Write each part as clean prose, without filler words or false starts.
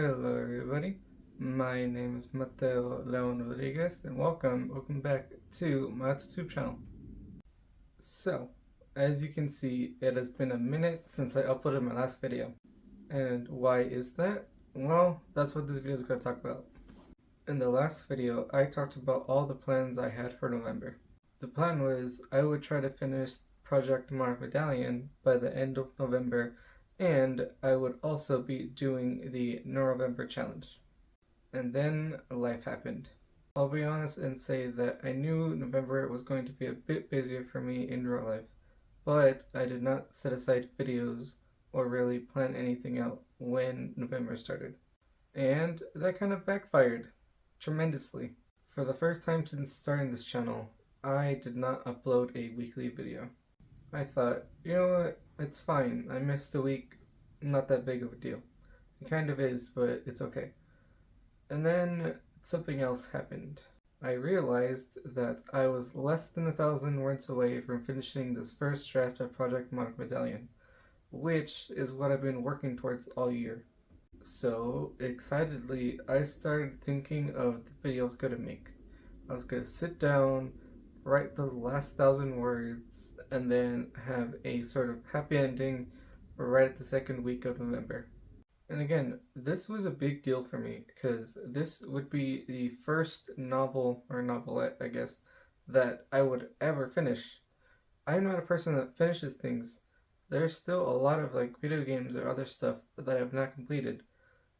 Hello everybody, my name is Mateo Leon Rodriguez and welcome back to my authortube channel. So, as you can see, it has been a minute since I uploaded my last video. And why is that? Well, that's what this video is going to talk about. In the last video, I talked about all the plans I had for November. The plan was I would try to finish Project Monarch Medallion by the end of November, and I would also be doing the November challenge. And then life happened. I'll be honest and say that I knew November was going to be a bit busier for me in real life, but I did not set aside videos or really plan anything out when November started. And that kind of backfired tremendously. For the first time since starting this channel, I did not upload a weekly video. I thought, you know what, it's fine, I missed a week, not that big of a deal. It kind of is, but it's okay. And then something else happened. I realized that I was less than 1,000 words away from finishing this first draft of Project Monarch Medallion, which is what I've been working towards all year. So, excitedly, I started thinking of the video I was going to make. I was going to sit down, write those last 1,000 words, and then have a sort of happy ending right at the second week of November. And again, this was a big deal for me because this would be the first novel or novelette, I guess, that I would ever finish. I'm not a person that finishes things. There's still a lot of video games or other stuff that I have not completed.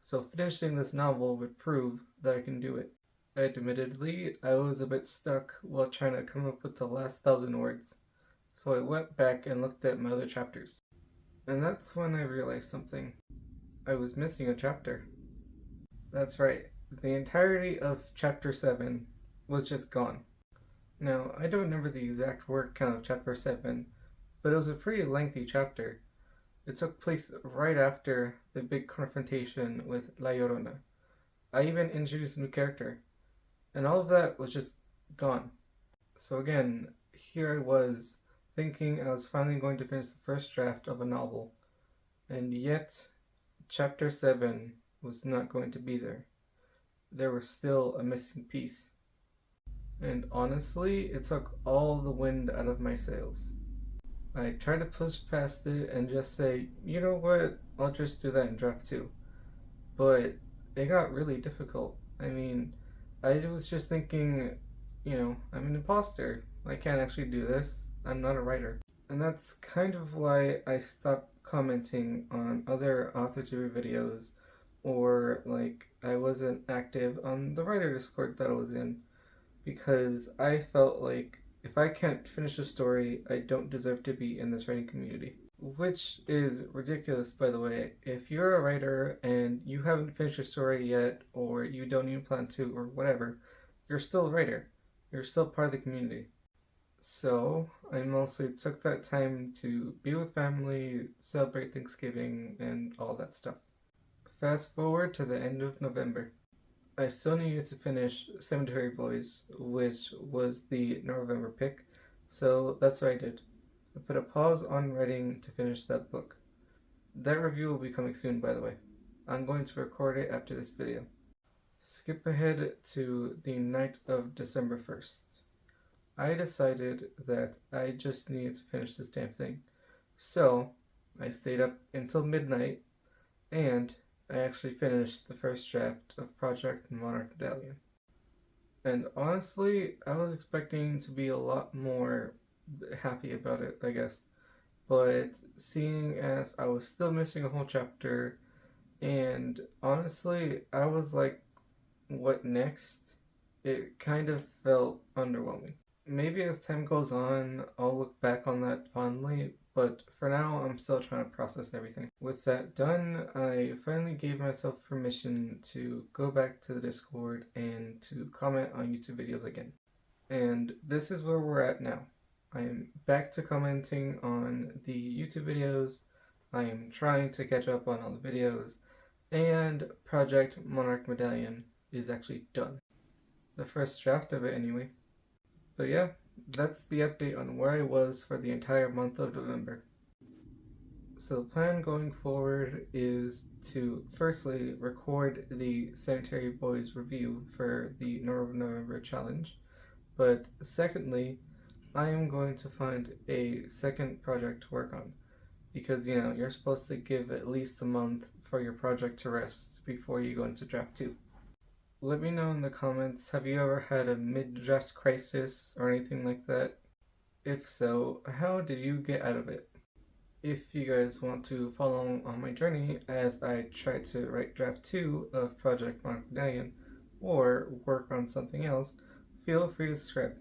So finishing this novel would prove that I can do it. Admittedly, I was a bit stuck while trying to come up with the last 1,000 words. So I went back and looked at my other chapters. And that's when I realized something. I was missing a chapter. That's right, the entirety of chapter 7 was just gone. Now, I don't remember the exact word count of chapter 7, but it was a pretty lengthy chapter. It took place right after the big confrontation with La Llorona. I even introduced a new character, and all of that was just gone. So again, here I was, thinking I was finally going to finish the first draft of a novel, and yet Chapter 7 was not going to be there. There was still a missing piece. And honestly, it took all the wind out of my sails. I tried to push past it and just say, you know what, I'll just do that in draft 2. But it got really difficult. I mean, I was just thinking, I'm an imposter. I can't actually do this. I'm not a writer. And that's kind of why I stopped commenting on other authortube videos, or I wasn't active on the writer Discord that I was in, because I felt like if I can't finish a story, I don't deserve to be in this writing community. Which is ridiculous, by the way. If you're a writer and you haven't finished your story yet, or you don't even plan to, or whatever, you're still a writer. You're still part of the community. So, I mostly took that time to be with family, celebrate Thanksgiving, and all that stuff. Fast forward to the end of November. I still needed to finish Cemetery Boys, which was the November pick, so that's what I did. I put a pause on writing to finish that book. That review will be coming soon, by the way. I'm going to record it after this video. Skip ahead to the night of December 1st. I decided that I just needed to finish this damn thing. So, I stayed up until midnight, and I actually finished the first draft of Project Monarch Medallion. And honestly, I was expecting to be a lot more happy about it, I guess. But seeing as I was still missing a whole chapter, and honestly, I was like, what next? It kind of felt underwhelming. Maybe as time goes on, I'll look back on that fondly, but for now, I'm still trying to process everything. With that done, I finally gave myself permission to go back to the Discord and to comment on YouTube videos again. And this is where we're at now. I am back to commenting on the YouTube videos, I am trying to catch up on all the videos, and Project Monarch Medallion is actually done. The first draft of it anyway. So yeah, that's the update on where I was for the entire month of November. So the plan going forward is to firstly record the Sanitary Boys review for the November challenge, but secondly, I am going to find a second project to work on because you're supposed to give at least a month for your project to rest before you go into draft 2. Let me know in the comments, have you ever had a mid-draft crisis or anything like that? If so, how did you get out of it? If you guys want to follow on my journey as I try to write draft 2 of Project Monarch Medallion or work on something else, feel free to subscribe.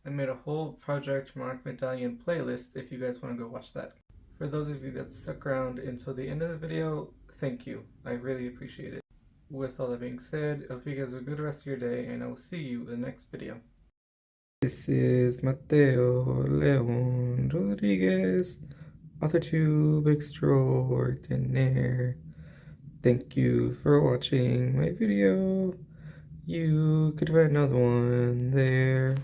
I made a whole Project Monarch Medallion playlist if you guys want to go watch that. For those of you that stuck around until the end of the video, thank you. I really appreciate it. With all that being said, I hope you guys have a good rest of your day, and I will see you in the next video. This is Mateo Leon Rodriguez, authortube extraordinaire. Thank you for watching my video. You could find another one there.